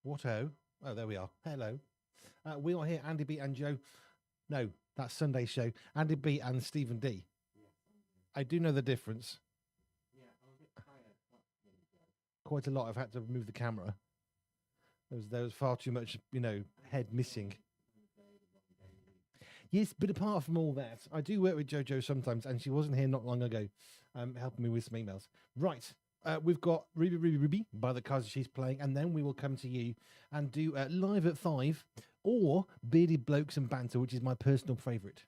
What-o? Oh, there we are. Hello. We are here, Andy B and Joe. No, that's Sunday's show. Andy B and Stephen D. I do know the difference. Quite a lot. I've had to move the camera. There was far too much, head missing. Yes, but apart from all that, I do work with JoJo sometimes, and she wasn't here not long ago, helping me with some emails. Right. We've got Ruby by the cards she's playing, and then we will come to you and do Live at 5 or Bearded Blokes and Banter, which is my personal favourite.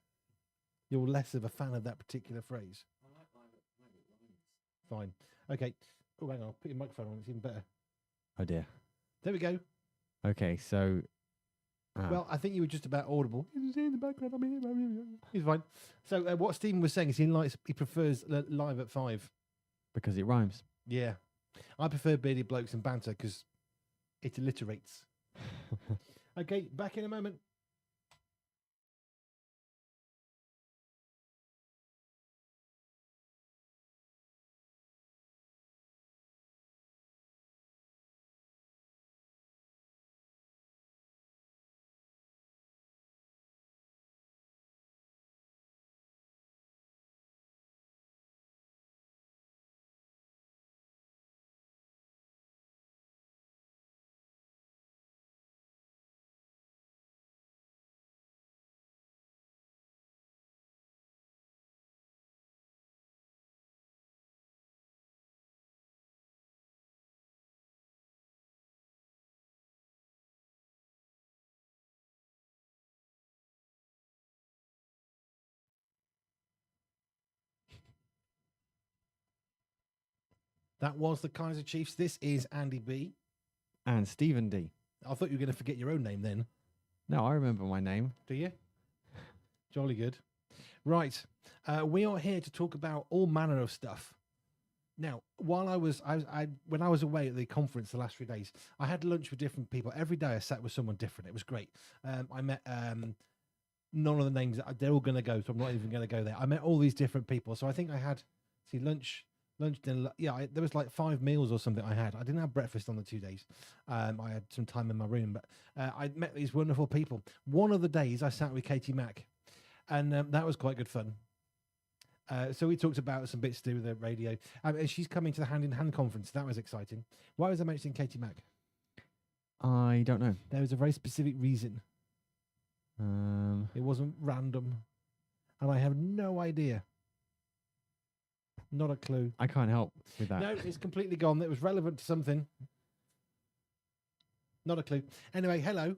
You're less of a fan of that particular phrase. I like Live at 5. Fine. Okay. Oh, hang on. Put your microphone on. It's even better. Oh, dear. There we go. Okay, so... Well, I think you were just about audible. In the background. He's fine. So what Stephen was saying is he prefers Live at 5. Because it rhymes. Yeah. I prefer Bearded Blokes and Banter because it alliterates. Okay, back in a moment. That was the Kaiser Chiefs. This is Andy B. And Stephen D. I thought you were going to forget your own name then. No, I remember my name. Do you? Jolly good. Right. We are here to talk about all manner of stuff. Now, while when I was away at the conference the last 3 days, I had lunch with different people. Every day I sat with someone different. It was great. I met none of the names. They're all going to go, so I'm not even going to go there. I met all these different people. So I think I had, lunch, dinner. Yeah, there was like 5 meals or something I had. I didn't have breakfast on the 2 days. I had some time in my room, but I met these wonderful people. One of the days I sat with Katie Mack, and that was quite good fun. So we talked about some bits to do with the radio. And she's coming to the Hand in Hand conference. That was exciting. Why was I mentioning Katie Mack? I don't know. There was a very specific reason. It wasn't random. And I have no idea. Not a clue. I can't help with that. No, it's completely gone. It was relevant to something. Not a clue. Anyway, hello.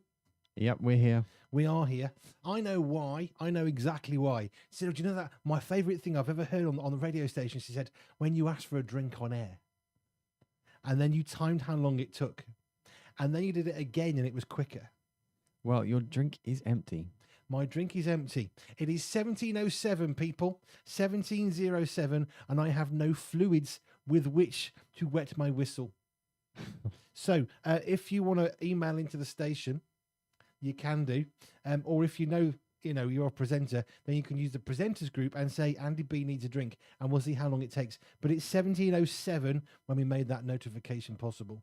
Yep, we're here. We are here. I know why. I know exactly why. So, do you know that my favourite thing I've ever heard on the radio station, she said, when you asked for a drink on air, and then you timed how long it took, and then you did it again and it was quicker. Well, your drink is empty. My drink is empty. It is 17:07, people. 17:07, and I have no fluids with which to wet my whistle. So, if you want to email into the station, you can do. Or if you know you're a presenter, then you can use the presenters group and say Andy B needs a drink, and we'll see how long it takes. But it's 17:07 when we made that notification possible.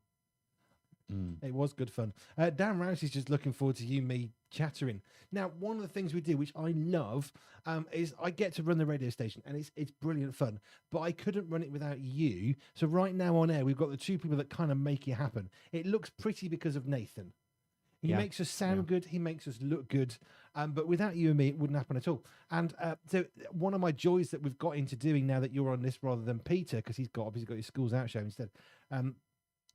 It was good fun. Dan Rouse is just looking forward to me chattering. Now, one of the things we do, which I love, is I get to run the radio station, and it's brilliant fun. But I couldn't run it without you. So right now on air, we've got the two people that kind of make it happen. It looks pretty because of Nathan. He makes us sound good. He makes us look good. But without you and me, it wouldn't happen at all. And so one of my joys that we've got into doing now that you're on this rather than Peter, because he's obviously got his Schools Out show instead,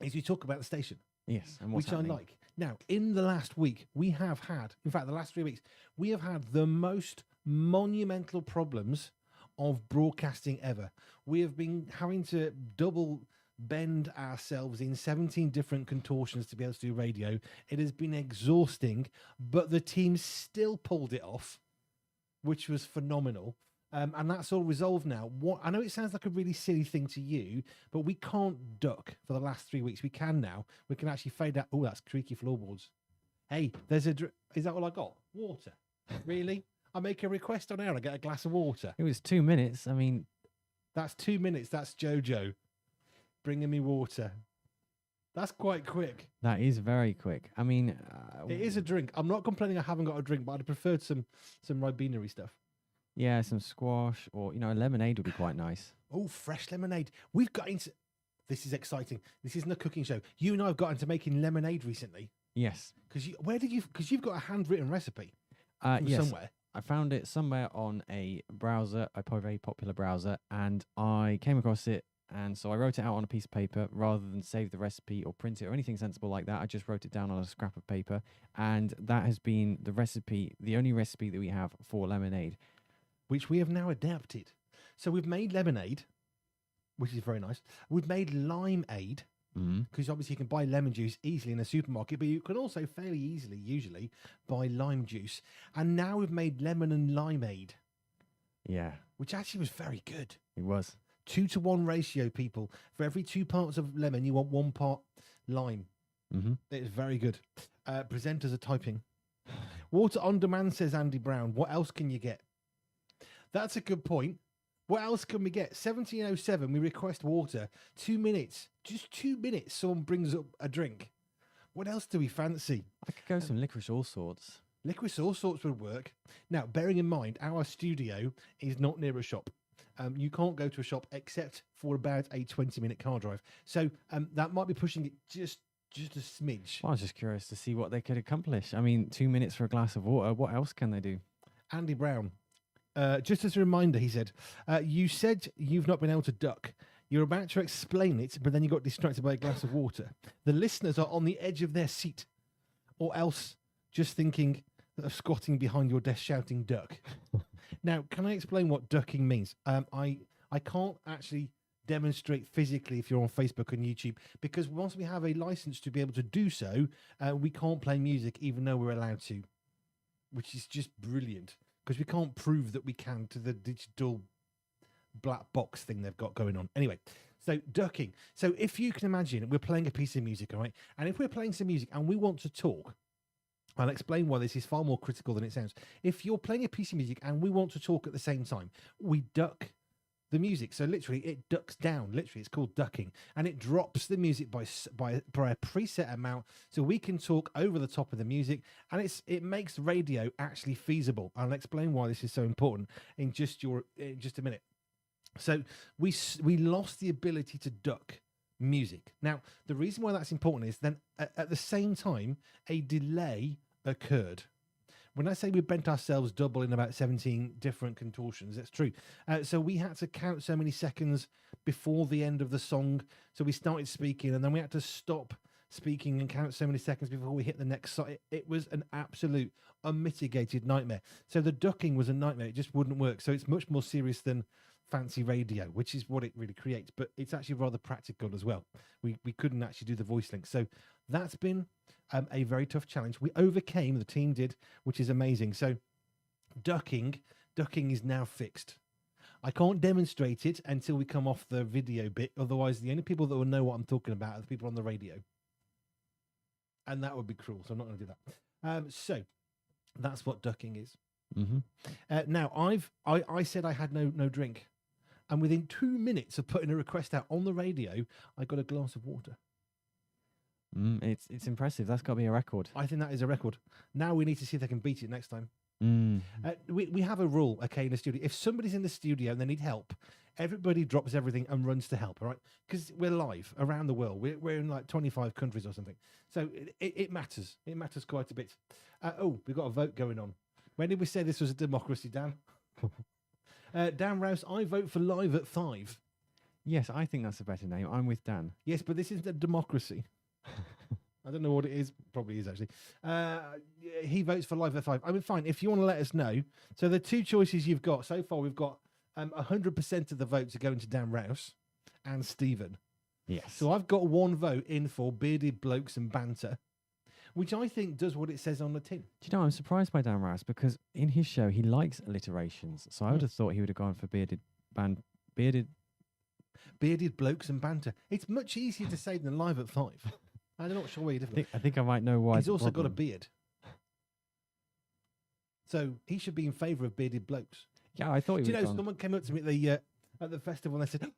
is you talk about the station. Yes, and which happening? I like. Now, in the last week, we have had, in fact, the last 3 weeks, we have had the most monumental problems of broadcasting ever. We have been having to double bend ourselves in 17 different contortions to be able to do radio. It has been exhausting, but the team still pulled it off, which was phenomenal. And that's all resolved now. I know it sounds like a really silly thing to you, but we can't duck for the last 3 weeks. We can now. We can actually fade out. Oh, that's creaky floorboards. Hey, is that all I got? Water. Really? I make a request on air and I get a glass of water. It was 2 minutes. I mean... That's 2 minutes. That's Jojo bringing me water. That's quite quick. That is very quick. I mean, It is a drink. I'm not complaining I haven't got a drink, but I'd have preferred some Ribenery stuff. yeah, some squash or a lemonade would be quite nice. Oh, fresh lemonade. We've got into... This is exciting. This isn't a cooking show. You and I have got into making lemonade recently. Yes. Because you've got a handwritten recipe from yes. somewhere. I found it somewhere on a browser, a very popular browser, and I came across it. And so I wrote it out on a piece of paper rather than save the recipe or print it or anything sensible like that. I just wrote it down on a scrap of paper. And that has been the only recipe that we have for lemonade. Which we have now adapted. So we've made lemonade, which is very nice. We've made limeade, because obviously you can buy lemon juice easily in a supermarket, but you can also fairly easily, usually, buy lime juice. And now we've made lemon and limeade. Yeah. Which actually was very good. It was. 2-to-1 ratio, people. For every 2 parts of lemon, you want 1 part lime. Mm-hmm. It's very good. Presenters are typing. Water on demand, says Andy Brown. What else can you get? That's a good point. What else can we get? 1707, we request water. 2 minutes. Just 2 minutes, someone brings up a drink. What else do we fancy? I could go some licorice all sorts. Licorice all sorts would work. Now, bearing in mind, our studio is not near a shop. You can't go to a shop except for about a 20-minute car drive. So that might be pushing it just a smidge. Well, I was just curious to see what they could accomplish. I mean, 2 minutes for a glass of water. What else can they do? Andy Brown. Just as a reminder, he said, you said you've not been able to duck. You're about to explain it, but then you got distracted by a glass of water. The listeners are on the edge of their seat, or else just thinking of squatting behind your desk shouting duck. Now, can I explain what ducking means? I can't actually demonstrate physically if you're on Facebook and YouTube, because once we have a license to be able to do so, we can't play music even though we're allowed to, which is just brilliant, because we can't prove that we can to the digital black box thing they've got going on. Anyway, so ducking. So if you can imagine, we're playing a piece of music, all right? And if we're playing some music and we want to talk, I'll explain why this is far more critical than it sounds. If you're playing a piece of music and we want to talk at the same time, we duck the music. So literally it ducks down. Literally, it's called ducking. And it drops the music by a preset amount so we can talk over the top of the music. And it makes radio actually feasible. I'll explain why this is so important in just a minute. So we lost the ability to duck music. Now, the reason why that's important is then at the same time, a delay occurred. When I say we bent ourselves double in about 17 different contortions, that's true. So we had to count so many seconds before the end of the song. So we started speaking and then we had to stop speaking and count so many seconds before we hit the next song. It was an absolute unmitigated nightmare. So the ducking was a nightmare. It just wouldn't work. So it's much more serious than fancy radio, which is what it really creates, but it's actually rather practical as well. We couldn't actually do the voice link. So that's been a very tough challenge. We overcame, the team did, which is amazing. So ducking is now fixed. I can't demonstrate it until we come off the video bit. Otherwise, the only people that will know what I'm talking about are the people on the radio. And that would be cruel, so I'm not going to do that. So that's what ducking is. Mm-hmm. Now, I said I had no drink. And within 2 minutes of putting a request out on the radio, I got a glass of water. It's impressive. That's got to be a record. I think that is a record. Now we need to see if they can beat it next time. Mm. We have a rule, okay, in the studio. If somebody's in the studio and they need help, everybody drops everything and runs to help, all right? Because we're live around the world. We're in like 25 countries or something. So it matters. It matters quite a bit. We've got a vote going on. When did we say this was a democracy, Dan? Dan Rouse, I vote for live at 5. Yes, I think that's a better name. I'm with Dan. Yes, but this isn't a democracy. I don't know what it is. Probably is, actually. He votes for live at 5. I mean, fine, if you want to let us know. So the two choices you've got, so far we've got 100% of the votes are going to Dan Rouse and Stephen. Yes. So I've got one vote in for Bearded Blokes and Banter, which I think does what it says on the tin. Do you know, I'm surprised by Dan Rouse because in his show, he likes alliterations. So I would have thought he would have gone for bearded Blokes and Banter. It's much easier to say than live at 5. I'm not sure where you're different. I think I might know why. He's also got a beard. So he should be in favour of Bearded Blokes. Yeah, I thought he Do you was know, someone came up to me at the festival and they said,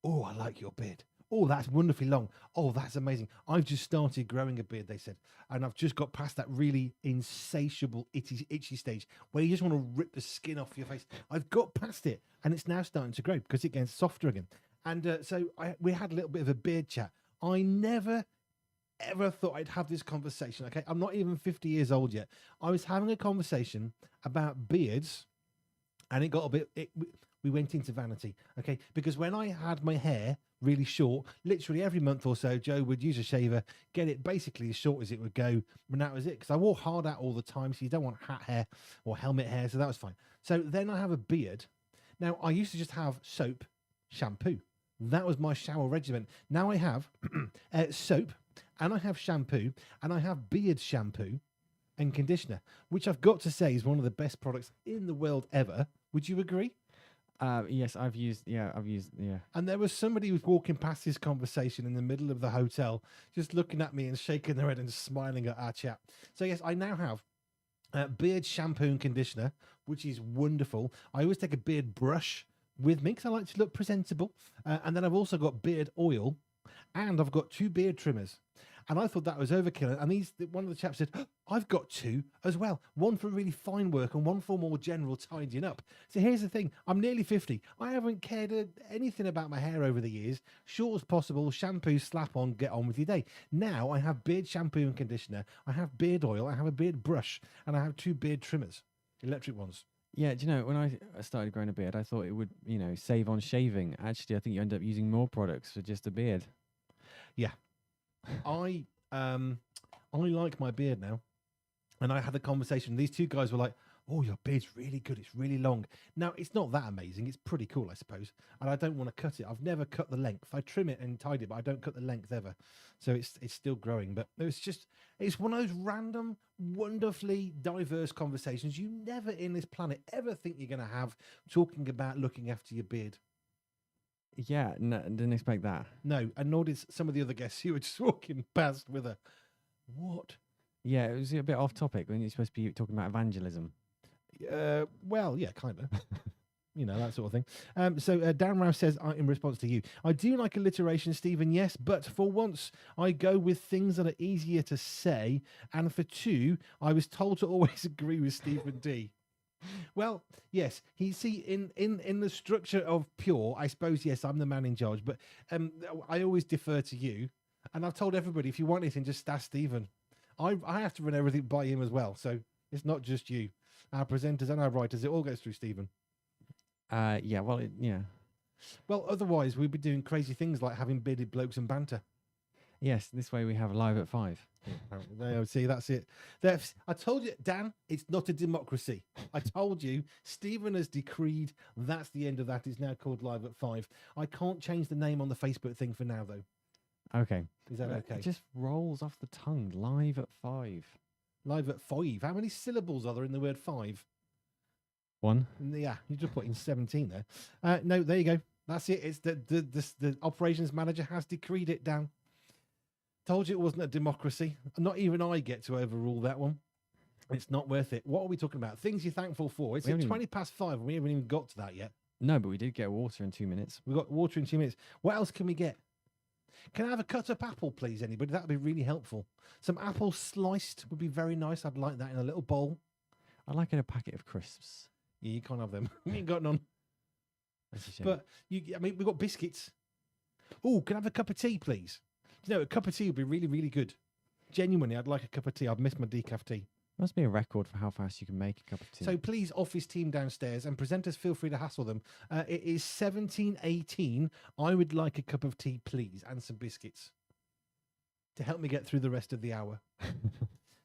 "Oh, I like your beard. Oh, that's wonderfully long. Oh, that's amazing. I've just started growing a beard, they said. And I've just got past that really insatiable, itchy stage where you just want to rip the skin off your face. I've got past it, and it's now starting to grow because it gets softer again. And we had a little bit of a beard chat. I never, ever thought I'd have this conversation. Okay, I'm not even 50 years old yet. I was having a conversation about beards, and it got a bit. We went into vanity, okay? Because when I had my hair really short, literally every month or so, Joe would use a shaver, get it basically as short as it would go, and that was it. Because I wore hard hat all the time, so you don't want hat hair or helmet hair, so that was fine. So then I have a beard. Now I used to just have soap, shampoo. That was my shower regimen. Now I have soap, and I have shampoo, and I have beard shampoo and conditioner, which I've got to say is one of the best products in the world ever. Would you agree? Yes, I've used. And there was somebody who was walking past this conversation in the middle of the hotel, just looking at me and shaking their head and smiling at our chat. So yes, I now have beard shampoo and conditioner, which is wonderful. I always take a beard brush with me because I like to look presentable. And then I've also got beard oil, and I've got 2 beard trimmers. And I thought that was overkill. And one of the chaps said, "Oh, I've got 2 as well. One for really fine work and one for more general tidying up." So here's the thing. I'm nearly 50. I haven't cared anything about my hair over the years. Short as possible, shampoo, slap on, get on with your day. Now I have beard shampoo and conditioner. I have beard oil. I have a beard brush. And I have 2 beard trimmers, electric ones. Yeah, do you know, when I started growing a beard, I thought it would, save on shaving. Actually, I think you end up using more products for just a beard. Yeah. I like my beard now. And I had a conversation. These 2 guys were like, "Oh, your beard's really good. It's really long." Now, it's not that amazing. It's pretty cool, I suppose. And I don't want to cut it. I've never cut the length. I trim it and tidy it, but I don't cut the length ever. So it's still growing. But it's one of those random, wonderfully diverse conversations you never in this planet ever think you're going to have, talking about looking after your beard. Yeah, no, didn't expect that. No, and nor did some of the other guests who were just walking past with a, "What?" Yeah, it was a bit off topic when you're supposed to be talking about evangelism. Well, yeah, kind of. That sort of thing. So Dan Rouse says, in response to you, "I do like alliteration, Stephen, yes, but for once I go with things that are easier to say. And for 2, I was told to always agree with Stephen D." Well, yes, in the structure of Pure, I suppose, yes, I'm the man in charge, but I always defer to you. And I've told everybody, if you want anything, just ask Stephen. I have to run everything by him as well, so it's not just you. Our presenters and our writers, it all goes through Stephen. Yeah, well, yeah. Well, otherwise, we'd be doing crazy things like having bearded blokes and banter. Yes, this way we have live at 5. See, that's it. I told you, Dan, it's not a democracy. I told you, Stephen has decreed that's the end of that. It's now called Live at 5. I can't change the name on the Facebook thing for now, though. Okay. Is that okay? It just rolls off the tongue. Live at 5. Live at 5. How many syllables are there in the word 5? 1. Yeah, you just put in 17 there. No, there you go. That's it. It's the operations manager has decreed it down. Told you it wasn't a democracy. Not even I get to overrule that one. It's not worth it. What are we talking about? Things you're thankful for. It's at 20 past 5 and we haven't even got to that yet. No, but we did get water in 2 minutes. We got water in 2 minutes. What else can we get? Can I have a cut up apple, please, anybody? That would be really helpful. Some apples sliced would be very nice. I'd like that in a little bowl. I'd like in a packet of crisps. Yeah, you can't have them. You ain't got none. That's a shame. But, we've got biscuits. Oh, can I have a cup of tea, please? A cup of tea would be really, really good. Genuinely, I'd like a cup of tea. I've missed my decaf tea. Must be a record for how fast you can make a cup of tea. So please, office team downstairs and presenters, feel free to hassle them. It is 17:18. I would like a cup of tea, please, and some biscuits to help me get through the rest of the hour.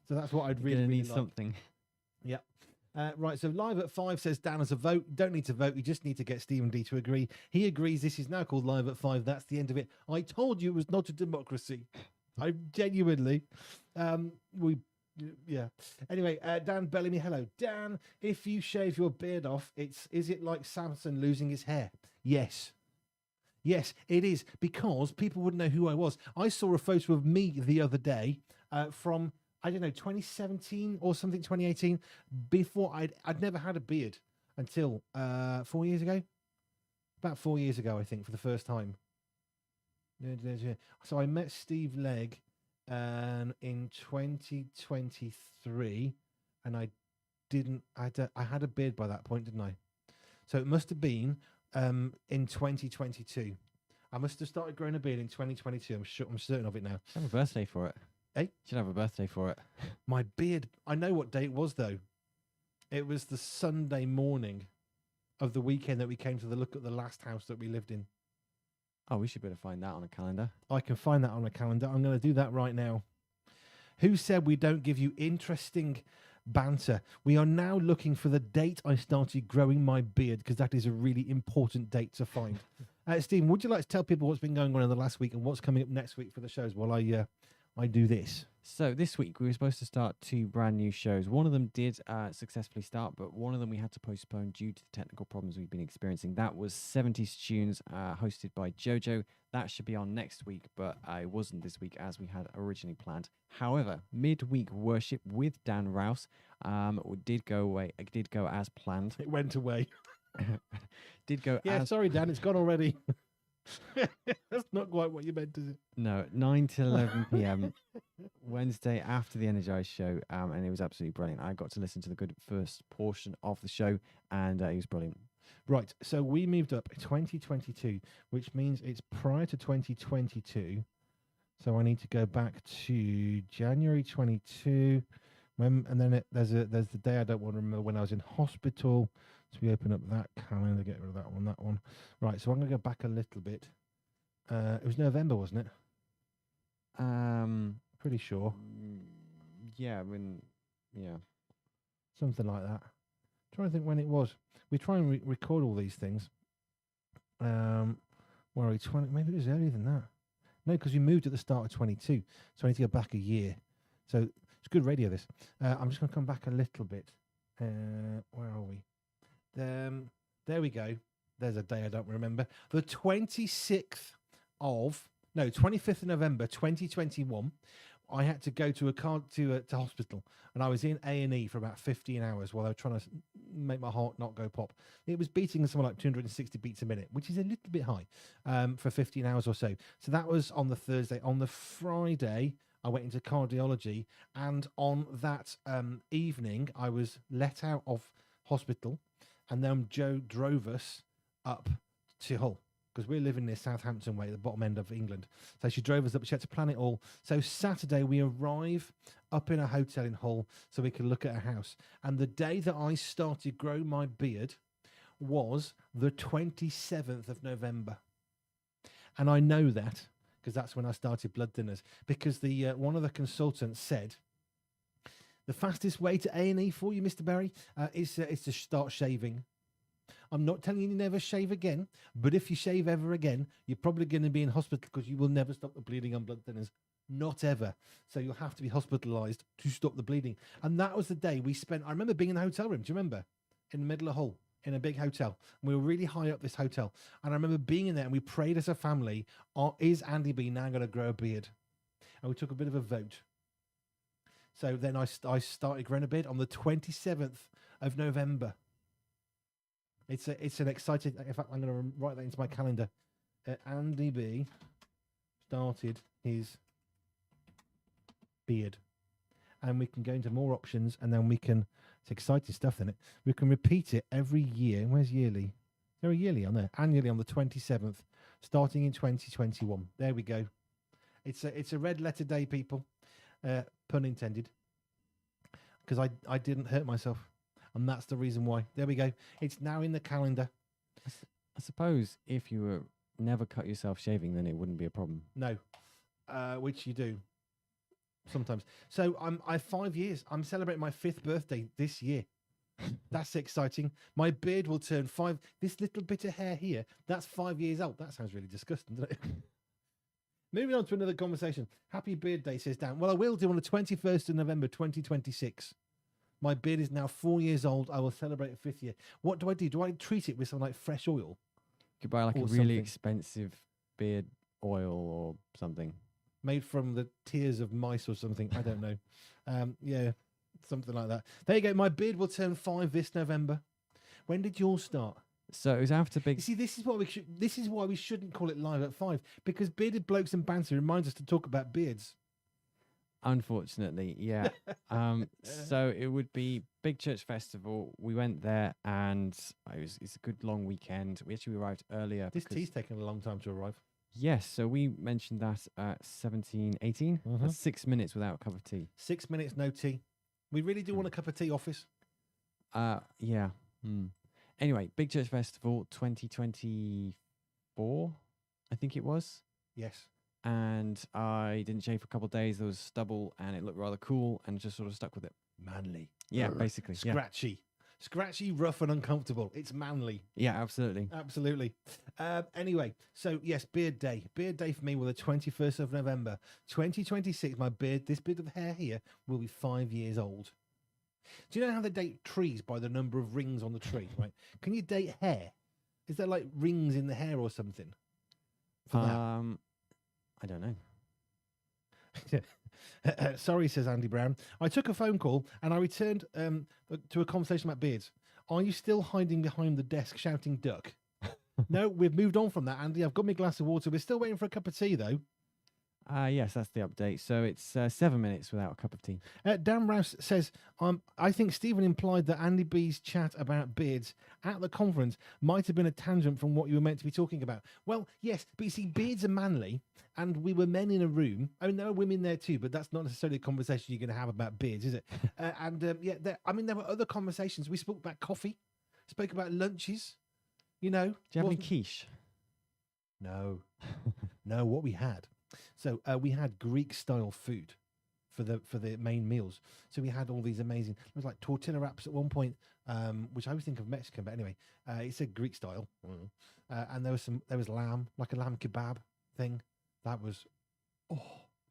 So that's what I'd really need like. Something. Yeah. Right, so Live at 5 says Dan as a vote. Don't need to vote. You just need to get Stephen D to agree. He agrees. This is now called Live at 5. That's the end of it. I told you it was not a democracy. I genuinely. Yeah. Anyway, Dan Bellamy, hello. Dan, if you shave your beard off, is it like Samson losing his hair? Yes. Yes, it is, because people wouldn't know who I was. I saw a photo of me the other day from, I don't know, 2017 or something, 2018, before I'd never had a beard until 4 years ago. About 4 years ago, I think, for the first time. So I met Steve Legg in 2023, and I had a beard by that point, didn't I? So it must have been in 2022. I must have started growing a beard in 2022. I'm certain of it now. Should have a birthday for it. Eh? Should have a birthday for it. My beard. I know what day it was though. It was the Sunday morning of the weekend that we came to look at the last house that we lived in. Oh, we should better find that on a calendar. I can find that on a calendar. I'm going to do that right now. Who said we don't give you interesting banter? We are now looking for the date I started growing my beard, because that is a really important date to find. Stephen, would you like to tell people what's been going on in the last week and what's coming up next week for the shows while I do this? So this week we were supposed to start 2 brand new shows. One of them did successfully start, but one of them we had to postpone due to the technical problems we've been experiencing. That was 70s Tunes, hosted by Jojo. That should be on next week, but it wasn't this week as we had originally planned. However, midweek worship with Dan Rouse did go as planned. It went away. Did go Yeah, as... sorry, Dan, it's gone already. That's not quite what you meant, is it? No, 9 to 11 p.m. Wednesday after the Energized show, and it was absolutely brilliant. I got to listen to the good first portion of the show, and it was brilliant. Right, so we moved up 2022, which means it's prior to 2022. So I need to go back to January 22, and then there's the day I don't want to remember when I was in hospital. So we open up that calendar, get rid of that one. Right, so I'm going to go back a little bit. It was November, wasn't it? Pretty sure. Yeah. Something like that. Trying to think when it was. We try and record all these things. Where are we? 20? Maybe it was earlier than that. No, because we moved at the start of 22. So I need to go back a year. So it's good radio, this. I'm just going to come back a little bit. Where are we? There we go. There's a day I don't remember. The 25th of November 2021. I had to go to hospital, and I was in A&E for about 15 hours while I was trying to make my heart not go pop. It was beating something like 260 beats a minute, which is a little bit high for 15 hours or so. So that was on the Thursday. On the Friday, I went into cardiology, and on that evening, I was let out of hospital, and then Joe drove us up to Hull, because we're living near Southampton way, the bottom end of England. So she drove us up. She had to plan it all. So Saturday we arrive up in a hotel in Hull so we can look at a house. And the day that I started growing my beard was the 27th of November. And I know that because that's when I started blood thinners. Because the one of the consultants said, the fastest way to A&E for you, Mr. Barry, is to start shaving. I'm not telling you to never shave again, but if you shave ever again, you're probably going to be in hospital because you will never stop the bleeding on blood thinners. Not ever. So you'll have to be hospitalised to stop the bleeding. And that was the day we spent. I remember being in the hotel room. Do you remember? In the middle of Hull, in a big hotel. We were really high up this hotel. And I remember being in there and we prayed as a family, is Andy B now going to grow a beard? And we took a bit of a vote. So then I started growing a beard on the 27th of November. It's an exciting. In fact, I'm going to write that into my calendar. Andy B started his beard, and we can go into more options, and then we can. It's exciting stuff, isn't it? We can repeat it every year. Where's yearly? Is there a yearly on there? Annually on the 27th, starting in 2021. There we go. It's a red letter day, people. Pun intended. Because I didn't hurt myself. And that's the reason why. There we go. It's now in the calendar. I suppose if you were never cut yourself shaving, then it wouldn't be a problem. No, which you do sometimes. So I 5 years. I'm celebrating my 5th birthday this year. That's exciting. My beard will turn 5. This little bit of hair here, that's 5 years old. That sounds really disgusting, doesn't it? Moving on to another conversation. Happy Beard Day, says Dan. Well, I will do on the 21st of November, 2026. My beard is now 4 years old. I will celebrate a 5th year. What do? Do I treat it with something like fresh oil? You could buy like a really something expensive beard oil or something. Made from the tears of mice or something. I don't know. Yeah, something like that. There you go. My beard will turn 5 this November. When did yours start? So it was after You Big. see, this is why we shouldn't call it Live at 5, because Bearded Blokes and Banter reminds us to talk about beards. Unfortunately, yeah. So it would be Big Church Festival. We went there, and it's a good long weekend. We actually arrived earlier. This because- tea's taken a long time to arrive. Yes, so we mentioned that at 17:18. That's 6 minutes without a cup of tea. 6 minutes, no tea. We really do want a cup of tea, office. Yeah. Anyway, Big Church Festival 2024, I think it was. Yes. And I didn't shave for a couple of days. There was stubble, and it looked rather cool, and just sort of stuck with it. Manly. Yeah, basically. Yeah. Scratchy, rough and uncomfortable. It's manly. Yeah, absolutely. Absolutely. Anyway, so yes, Beard Day. Beard Day for me will the 21st of November. 2026, this bit of hair here will be 5 years old. Do you know how they date trees by the number of rings on the tree, right? Can you date hair? Is there like rings in the hair or something? For that? I don't know. Sorry, says Andy Brown. I took a phone call and I returned to a conversation about beards. Are you still hiding behind the desk shouting duck? No, we've moved on from that, Andy. I've got my glass of water. We're still waiting for a cup of tea, though. Yes, that's the update. So it's 7 minutes without a cup of tea. Dan Rouse says, I think Stephen implied that Andy B's chat about beards at the conference might have been a tangent from what you were meant to be talking about. Well, yes, but you see, beards are manly, and we were men in a room. I mean, there were women there too, but that's not necessarily a conversation you're going to have about beards, is it? There were other conversations. We spoke about coffee, spoke about lunches, you know. Do you have any quiche? No. No, what we had. So we had Greek-style food for the main meals. So we had all these amazing. It was like tortilla wraps at one point, which I always think of Mexican, but anyway, it said Greek style. And there was lamb, like a lamb kebab thing. That was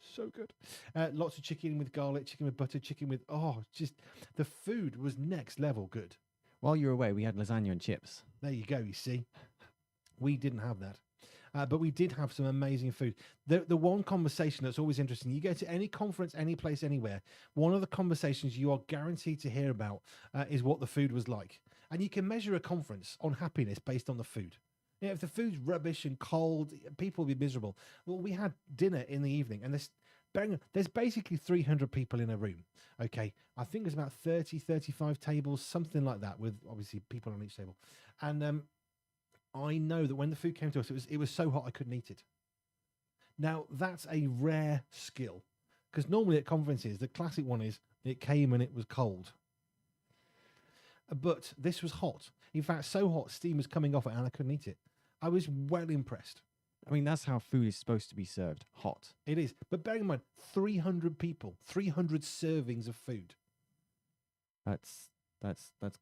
so good. Lots of chicken with garlic, chicken with butter, chicken with just the food was next level good. While you were away, we had lasagna and chips. There you go. You see, we didn't have that. But we did have some amazing food. The one conversation that's always interesting, you go to any conference, any place, anywhere, one of the conversations you are guaranteed to hear about is what the food was like. And you can measure a conference on happiness based on the food. You know, if the food's rubbish and cold, people will be miserable. Well, we had dinner in the evening, and there's basically 300 people in a room. Okay, I think there's about 30, 35 tables, something like that, with obviously people on each table. And I know that when the food came to us, it was so hot I couldn't eat it. Now, that's a rare skill, because normally at conferences, the classic one is it came and it was cold. But this was hot. In fact, so hot, steam was coming off it and I couldn't eat it. I was well impressed. I mean, that's how food is supposed to be served, hot. It is. But bearing in mind, 300 people, 300 servings of food. That's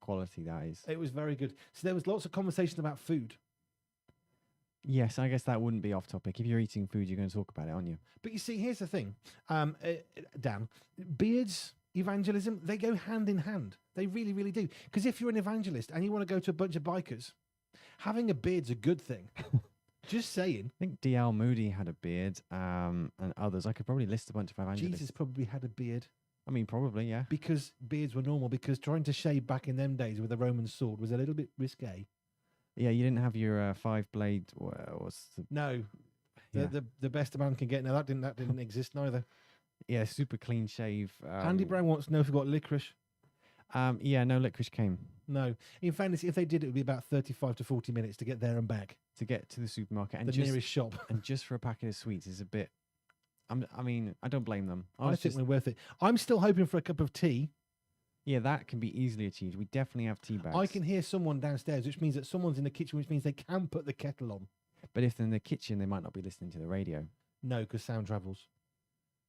quality, that is. It was very good. So there was lots of conversation about food. Yes, I guess that wouldn't be off topic. If you're eating food, you're going to talk about it, aren't you? But you see, here's the thing, Dan, beards, evangelism, they go hand in hand. They really, really do. Because if you're an evangelist and you want to go to a bunch of bikers, having a beard's a good thing. Just saying. I think D.L. Moody had a beard, and others. I could probably list a bunch of evangelists. Jesus probably had a beard. I mean, probably, yeah. Because beards were normal, because trying to shave back in them days with a Roman sword was a little bit risque. Yeah, you didn't have your 5-blade. No, Yeah. the best a man can get. Now that didn't exist neither. Yeah, super clean shave. Andy Brown wants to know if we got licorice. Yeah, no licorice came. No, in fairness, if they did, it would be about 35 to 40 minutes to get there and back. To get to the supermarket and The just, nearest shop. and just for a packet of sweets is a bit. I mean, I don't blame them. I think we're worth it. I'm still hoping for a cup of tea. Yeah, that can be easily achieved. We definitely have tea bags. I can hear someone downstairs, which means that someone's in the kitchen, which means they can put the kettle on. But if they're in the kitchen, they might not be listening to the radio. No, because sound travels.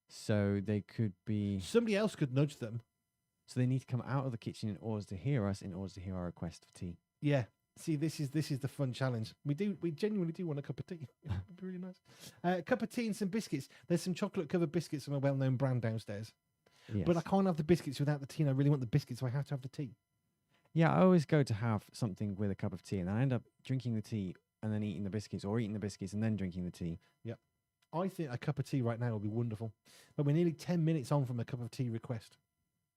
So they could be. Somebody else could nudge them. So they need to come out of the kitchen in order to hear us, in order to hear our request for tea. Yeah. See, this is the fun challenge. We genuinely do want a cup of tea. It'd be really nice. A cup of tea and some biscuits. There's some chocolate covered biscuits from a well-known brand downstairs. Yes. But I can't have the biscuits without the tea, and I really want the biscuits, so I have to have the tea. Yeah, I always go to have something with a cup of tea, and I end up drinking the tea and then eating the biscuits, or eating the biscuits and then drinking the tea. Yep. I think a cup of tea right now would be wonderful. But we're nearly 10 minutes on from a cup of tea request.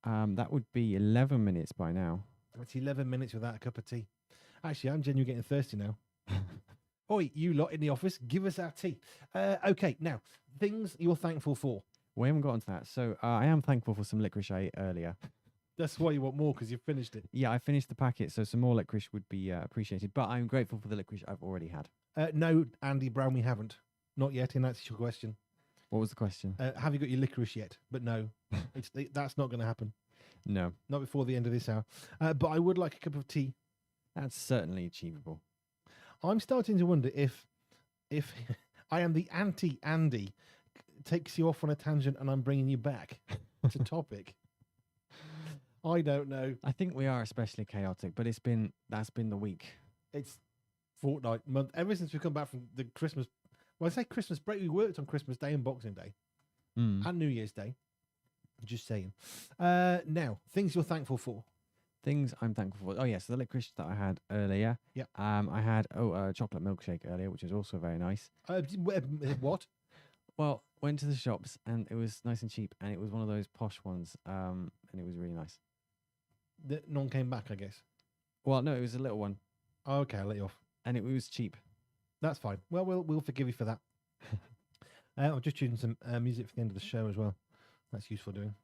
That would be 11 minutes by now. It's 11 minutes without a cup of tea. Actually, I'm genuinely getting thirsty now. Oi, you lot in the office, give us our tea. Okay, now, things you're thankful for. We haven't gotten to that. So I am thankful for some licorice I ate earlier. That's why you want more, because you've finished it. Yeah, I finished the packet, so some more licorice would be appreciated. But I'm grateful for the licorice I've already had. No, Andy Brown, we haven't. Not yet, and that's your question. What was the question? Have you got your licorice yet? But no, that's not going to happen. No. Not before the end of this hour. But I would like a cup of tea. That's certainly achievable. I'm starting to wonder if I am the anti-Andy, takes you off on a tangent and I'm bringing you back to topic. I don't know. I think we are especially chaotic, but that's been the week. It's fortnight, month, ever since we come back from the Christmas. Well, I say Christmas break. We worked on Christmas Day and Boxing Day and New Year's Day. Just saying. Now, things you're thankful for. Things I'm thankful for. Oh, yes, the licorice that I had earlier. Yep. I had a chocolate milkshake earlier, which is also very nice. What? Well, went to the shops and it was nice and cheap, and it was one of those posh ones, and it was really nice. None came back, I guess. Well, no, it was a little one. Oh, okay, I'll let you off. And it was cheap. That's fine. Well, we'll forgive you for that. I'm just choosing some music for the end of the show as well. That's useful doing.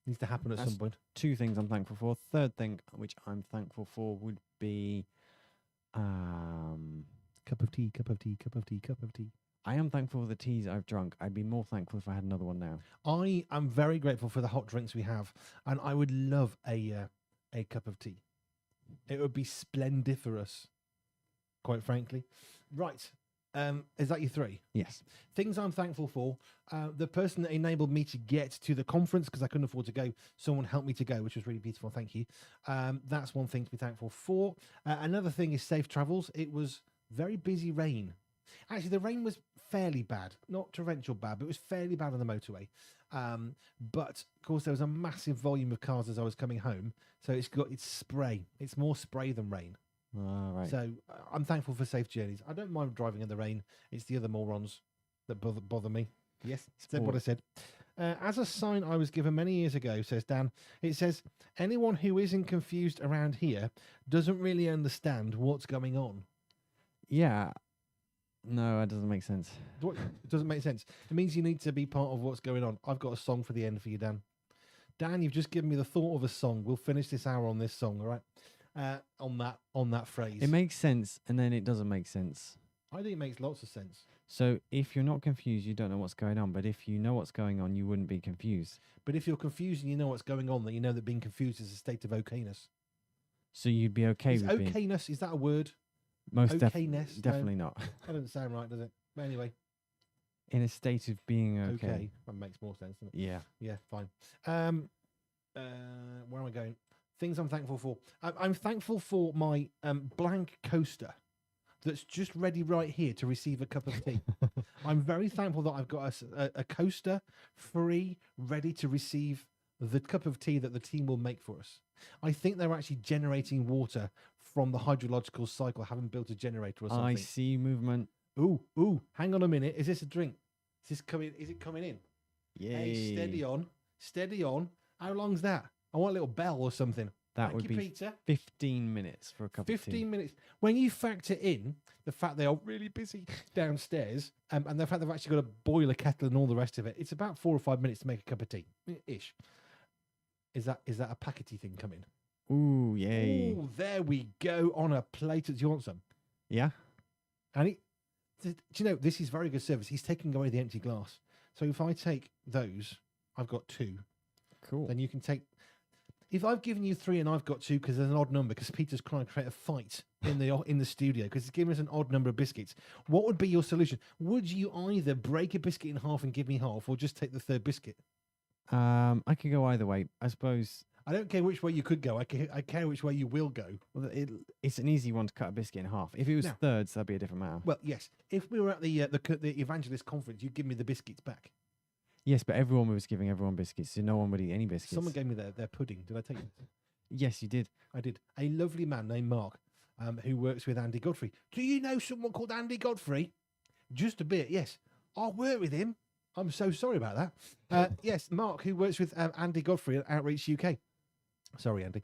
Needs to happen at some point. 2 things I'm thankful for. Third thing which I'm thankful for would be cup of tea, cup of tea, cup of tea, cup of tea. I am thankful for the teas I've drunk. I'd be more thankful if I had another one now. I am very grateful for the hot drinks we have, and I would love a cup of tea. It would be splendiferous, quite frankly. Right. Is that your 3? Yes. Things I'm thankful for. The person that enabled me to get to the conference, because I couldn't afford to go, someone helped me to go, which was really beautiful. Thank you. That's one thing to be thankful for. Another thing is safe travels. It was very busy rain. Actually, the rain was fairly bad, not torrential bad, but it was fairly bad on the motorway. But of course, there was a massive volume of cars as I was coming home. So it's spray. It's more spray than rain. Right. So I'm thankful for safe journeys. I don't mind driving in the rain. It's the other morons that bother me. Yes, said what I said. As a sign I was given many years ago, says Dan, it says, anyone who isn't confused around here doesn't really understand what's going on. Yeah. No, that doesn't make sense. It doesn't make sense. It means you need to be part of what's going on. I've got a song for the end for you, Dan. Dan, you've just given me the thought of a song. We'll finish this hour on this song, all right? On that phrase. It makes sense, and then it doesn't make sense. I think it makes lots of sense. So if you're not confused, you don't know what's going on. But if you know what's going on, you wouldn't be confused. But if you're confused and you know what's going on, then you know that being confused is a state of okayness. So you'd be okay Is with being... okayness, is that a word? Most okayness? definitely not. That doesn't sound right, does it? But anyway. In a state of being okay. That makes more sense, doesn't it? Yeah. Yeah, fine. Where am I going? Things I'm thankful for. I'm thankful for my blank coaster that's just ready right here to receive a cup of tea. I'm very thankful that I've got a coaster free, ready to receive the cup of tea that the team will make for us. I think they're actually generating water from the hydrological cycle, having built a generator or something. I see movement. Ooh, hang on a minute. Is this a drink? Is it coming in? Yay. Hey, steady on. How long's that? I want a little bell or something. That would be Peter. 15 minutes for a cup of tea. 15 minutes. When you factor in the fact they are really busy downstairs, and the fact they've actually got a boiler kettle and all the rest of it, it's about 4 or 5 minutes to make a cup of tea. Ish. Is that a packety thing coming? Ooh, yay. Ooh, there we go on a plate. Do you want some? Yeah. And do you know, this is very good service. He's taking away the empty glass. So if I take those, I've got 2. Cool. Then you can take... If I've given you 3 and I've got 2 because there's an odd number, because Peter's trying to create a fight in the studio because he's giving us an odd number of biscuits, what would be your solution? Would you either break a biscuit in half and give me half, or just take the 3rd biscuit? I could go either way. I suppose... I don't care which way you could go. I care which way you will go. Well, it's an easy one to cut a biscuit in half. If it was thirds, that'd be a different matter. Well, yes. If we were at the evangelist conference, you'd give me the biscuits back. Yes, but everyone was giving everyone biscuits, so no one would eat any biscuits. Someone gave me their pudding. Did I take it? Yes, you did. I did. A lovely man named Mark, who works with Andy Godfrey. Do you know someone called Andy Godfrey? Just a bit, yes. I work with him. I'm so sorry about that. Yes, Mark, who works with Andy Godfrey at Outreach UK. Sorry, Andy.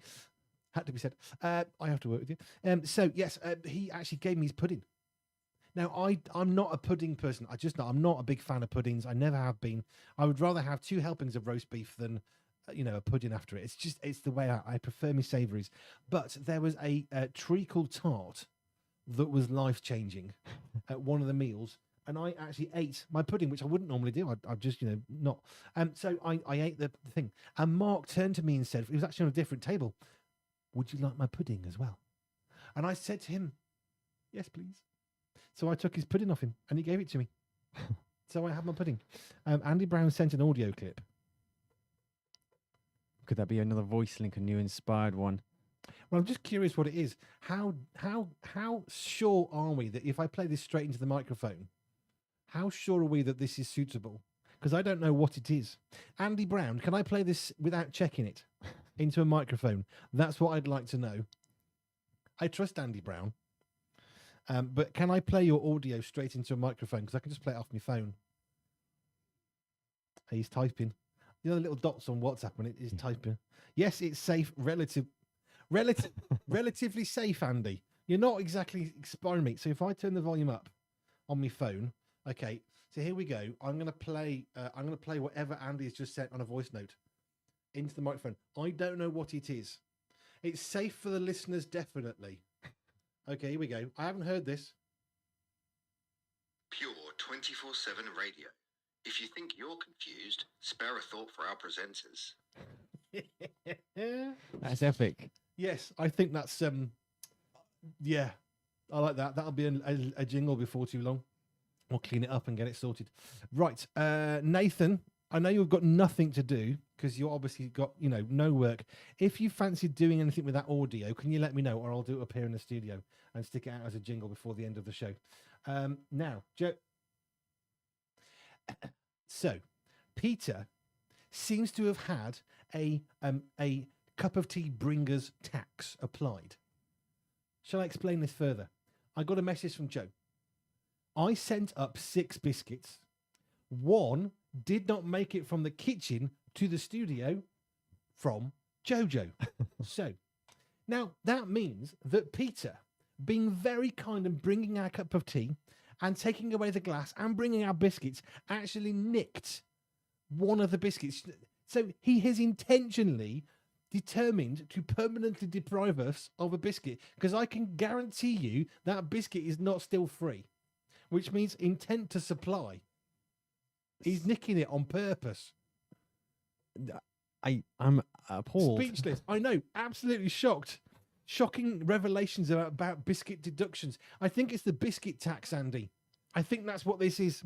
Had to be said. I have to work with you. So yes, he actually gave me his pudding. Now I'm not a pudding person. I'm not a big fan of puddings. I never have been. I would rather have 2 helpings of roast beef than a pudding after it. It's the way I prefer my savouries. But there was a treacle tart that was life changing at one of the meals. And I actually ate my pudding, which I wouldn't normally do. I'd just, not. So I ate the thing. And Mark turned to me and said, he was actually on a different table, "Would you like my pudding as well?" And I said to him, "Yes, please." So I took his pudding off him and he gave it to me. So I have my pudding. Andy Brown sent an audio clip. Could that be another voice link, a new inspired one? Well, I'm just curious what it is. How sure are we that if I play this straight into the microphone, how sure are we that this is suitable? Because I don't know what it is. Andy Brown, can I play this without checking it into a microphone? That's what I'd like to know. I trust Andy Brown. But can I play your audio straight into a microphone? Because I can just play it off my phone. He's typing. The other little dots on WhatsApp when it is typing. Yes, it's safe, relatively safe, Andy. You're not exactly expiring me. So if I turn the volume up on my phone, okay. So here we go. I'm gonna play whatever Andy has just sent on a voice note into the microphone. I don't know what it is. It's safe for the listeners, definitely. Okay, here we go. I haven't heard this. Pure247Radio. If you think you're confused, spare a thought for our presenters. That's epic. Yes, I think that's yeah, I like that. That'll be a jingle before too long. We'll clean it up and get it sorted. Right, Nathan, I know you've got nothing to do because you obviously got no work. If you fancy doing anything with that audio, can you let me know, or I'll do it up here in the studio and stick it out as a jingle before the end of the show. Now, Joe. So, Peter seems to have had a cup of tea bringer's tax applied. Shall I explain this further? I got a message from Joe. I sent up 6 biscuits. 1 did not make it from the kitchen to the studio from Jojo. So, now that means that Peter, being very kind and bringing our cup of tea and taking away the glass and bringing our biscuits, actually nicked one of the biscuits. So he has intentionally determined to permanently deprive us of a biscuit, because I can guarantee you that biscuit is not still free, which means intent to supply. He's nicking it on purpose. I'm appalled. Speechless. I know. Absolutely shocked. Shocking revelations about biscuit deductions. I think it's the biscuit tax, Andy. I think that's what this is.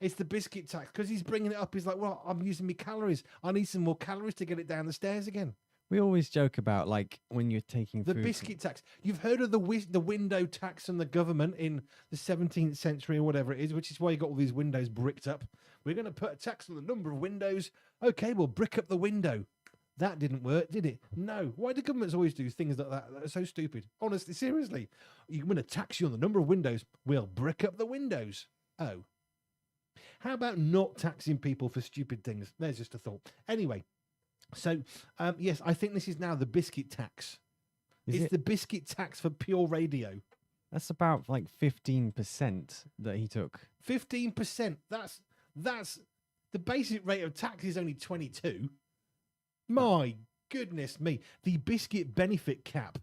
It's the biscuit tax, because he's bringing it up. He's like, well, I'm using my calories. I need some more calories to get it down the stairs again. We always joke about, like, when you're taking the food. Biscuit tax. You've heard of the window tax from the government in the 17th century or whatever it is, which is why you got all these windows bricked up. We're going to put a tax on the number of windows. Okay, we'll brick up the window. That didn't work, did it? No. Why do governments always do things like that? That are so stupid. Honestly, seriously. You're going to tax you on the number of windows. We'll brick up the windows. Oh. How about not taxing people for stupid things? There's just a thought. Anyway, so, yes, I think this is now the biscuit tax. It's the biscuit tax for Pure Radio. That's about like 15% that he took. 15%. That's the basic rate of tax is only 22. My goodness me. The biscuit benefit cap.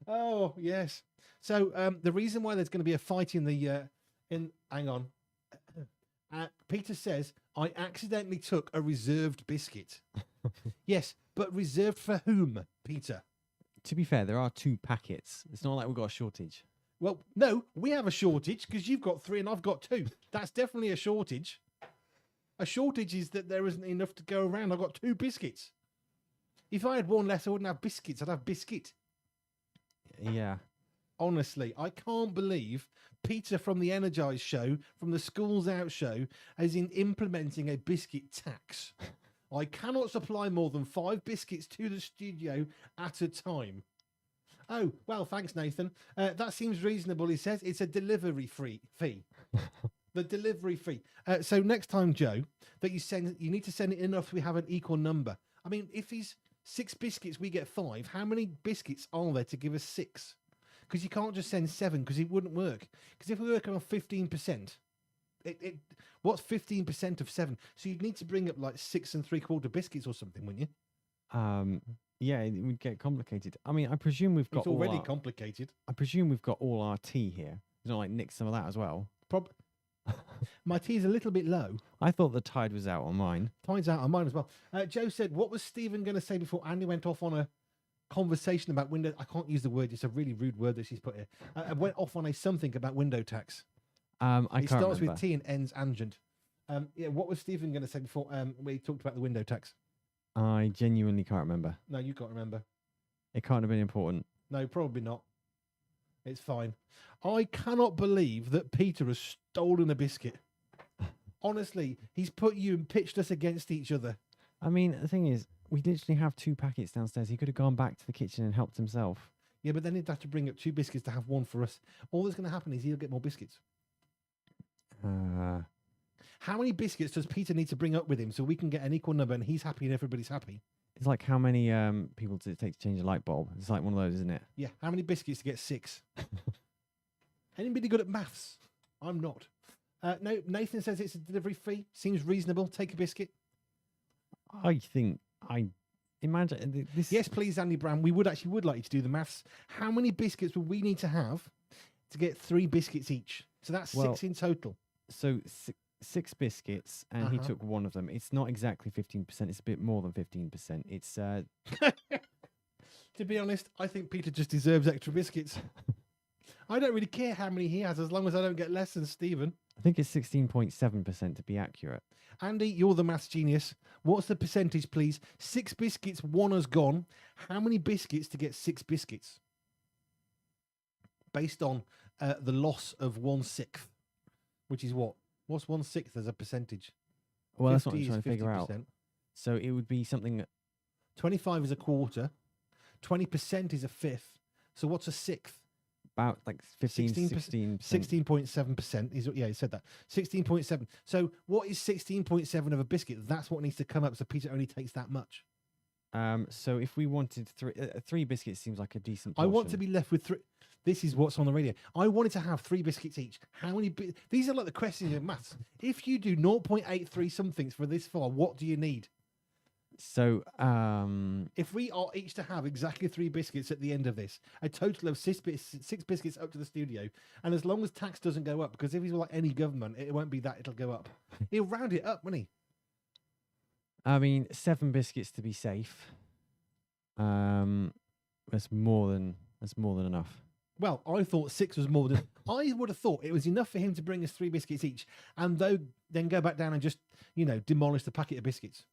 Oh, yes. So the reason why there's going to be a fight in the hang on. Peter says, I accidentally took a reserved biscuit. Yes, but reserved for whom, Peter? To be fair, there are 2 packets. It's not like we've got a shortage. Well, no, we have a shortage because you've got 3 and I've got 2. That's definitely a shortage. A shortage is that there isn't enough to go around. I've got 2 biscuits. If I had one less, I wouldn't have biscuits. I'd have biscuit. Yeah. Honestly, I can't believe Peter from the Energize show, from the Schools Out show, is implementing a biscuit tax. I cannot supply more than 5 biscuits to the studio at a time. Oh, well, thanks, Nathan. That seems reasonable, he says. It's a delivery fee. The delivery fee. So next time, Joe, that you need to send it enough so we have an equal number. I mean, if he's 6 biscuits, we get 5. How many biscuits are there to give us 6? Because you can't just send 7 because it wouldn't work. Because if we're working on 15%, what's 15% of 7? So you'd need to bring up like 6 3/4 biscuits or something, wouldn't you? Yeah, it would get complicated. I mean, I presume we've got It's already complicated. I presume we've got all our tea here. It's not like nick some of that as well. My tea is a little bit low. I thought the tide was out on mine. Tide's out on mine as well. Joe said, what was Stephen going to say before Andy went off on a conversation about window? I can't use the word. It's a really rude word that she's put here. Went off on a something about window tax. I it can't starts remember. with T and ends angent. What was Stephen going to say before we talked about the window tax? I genuinely can't remember. No, you can't remember. It can't have been important. No, probably not. It's fine. I cannot believe that Peter has stolen a biscuit. Honestly, he's put you and pitched us against each other. I mean, the thing is, we literally have 2 packets downstairs. He could have gone back to the kitchen and helped himself. Yeah, but then he'd have to bring up 2 biscuits to have 1 for us. All that's going to happen is he'll get more biscuits. How many biscuits does Peter need to bring up with him so we can get an equal number and he's happy and everybody's happy? It's like how many people does it take to change a light bulb? It's like one of those, isn't it? Yeah, how many biscuits to get 6? Anybody good at maths? I'm not. No, Nathan says it's a delivery fee. Seems reasonable. Take a biscuit. I imagine this. Yes, please, Andy Brown. We would like you to do the maths. How many biscuits would we need to have to get 3 biscuits each? So that's 6 in total. So 6 biscuits, and he took 1 of them. It's not exactly 15%. It's a bit more than 15%. It's To be honest, I think Peter just deserves extra biscuits. I don't really care how many he has as long as I don't get less than Stephen. I think it's 16.7% to be accurate. Andy, you're the maths genius. What's the percentage, please? 6 biscuits, 1 has gone. How many biscuits to get 6 biscuits? Based on the loss of 1/6, which is what? What's 1/6 as a percentage? Well, that's what I'm trying to figure out. 50%. So it would be something. 25 is a quarter. 20% is a fifth. So what's a sixth? About like 15, 16%. 16%. 16.7% is, yeah, he said that. 16.7. So what is 16.7 of a biscuit? That's what needs to come up. So Peter only takes that much. So if we wanted 3 biscuits, seems like a decent I portion. want to be left with 3. This is what's on the radio. I wanted to have 3 biscuits each. How many? These are like the questions in maths. If you do 0.83 somethings for this far, what do you need? So if we are each to have exactly 3 biscuits at the end of this, a total of 6 biscuits up to the studio, and as long as tax doesn't go up, because if he's like any government, it won't be that, it'll go up. He'll round it up, won't he? I mean, 7 biscuits to be safe. That's more than enough. Well, I thought 6 was more than. I would have thought it was enough for him to bring us 3 biscuits each, and then go back down and just demolish the packet of biscuits.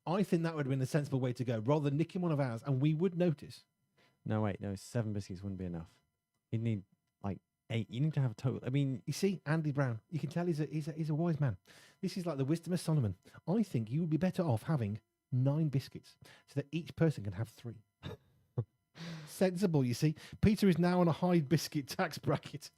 I think that would have been a sensible way to go, rather than nicking one of ours, and we would notice. No, wait, no, 7 biscuits wouldn't be enough. You'd need like 8. You need to have a total. I mean, you see, Andy Brown, you can tell he's a wise man. This is like the wisdom of Solomon. I think you would be better off having 9 biscuits, so that each person can have 3. Sensible, you see. Peter is now on a high biscuit tax bracket.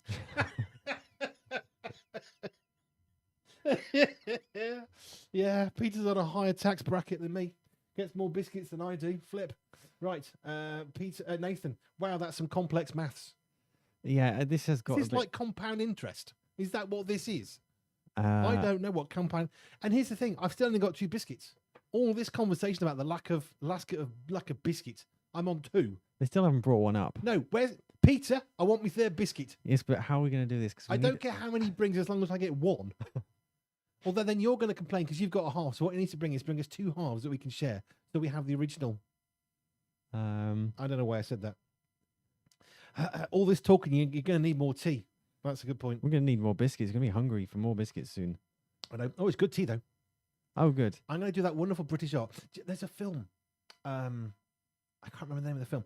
Yeah, Peter's on a higher tax bracket than me. Gets more biscuits than I do. Flip. Right, Nathan. Wow, that's some complex maths. Yeah, this has got. Is this like compound interest? Is that what this is? I I don't know what compound. And here's the thing: I've still only got 2 biscuits. All this conversation about the lack of biscuits. I'm on 2. They still haven't brought one up. No, where's Peter? I want my 3rd biscuit. Yes, but how are we going to do this? I don't care how many he brings as long as I get 1. Although then you're going to complain because you've got a half. So what you need to bring us 2 halves that we can share. So we have the original. I don't know why I said that. All this talking, you're going to need more tea. That's a good point. We're going to need more biscuits. We're going to be hungry for more biscuits soon. I know. Oh, it's good tea though. Oh, good. I'm going to do that wonderful British art. There's a film. I can't remember the name of the film.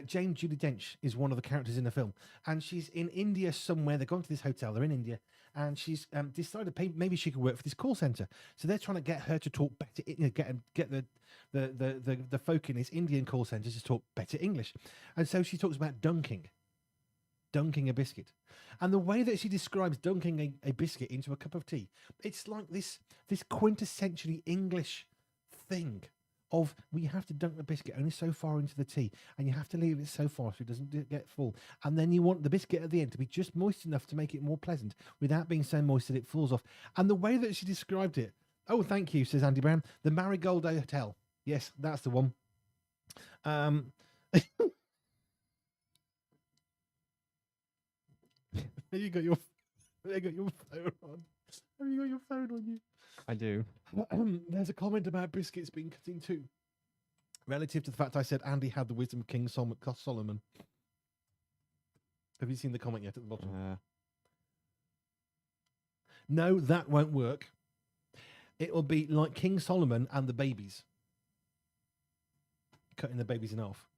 Jane Judi Dench is one of the characters in the film, and she's in India somewhere. They've gone to this hotel. They're in India, and she's decided maybe she could work for this call center. So they're trying to get her to talk better, get the folk in this Indian call center to talk better English. And so she talks about dunking a biscuit, and the way that she describes dunking a biscuit into a cup of tea, it's like this quintessentially English thing you have to dunk the biscuit only so far into the tea, and you have to leave it so far so it doesn't get full. And then you want the biscuit at the end to be just moist enough to make it more pleasant without being so moist that it falls off. And the way that she described it, oh, thank you, says Andy Brown, the Marigold Hotel. Yes, that's the one. Have you got your phone on? Have you got your phone on you? I do. There's a comment about biscuits being cut in two, relative to the fact I said Andy had the wisdom of King Solomon. Have you seen the comment yet at the bottom? No, that won't work. It will be like King Solomon and the babies. Cutting the babies in half.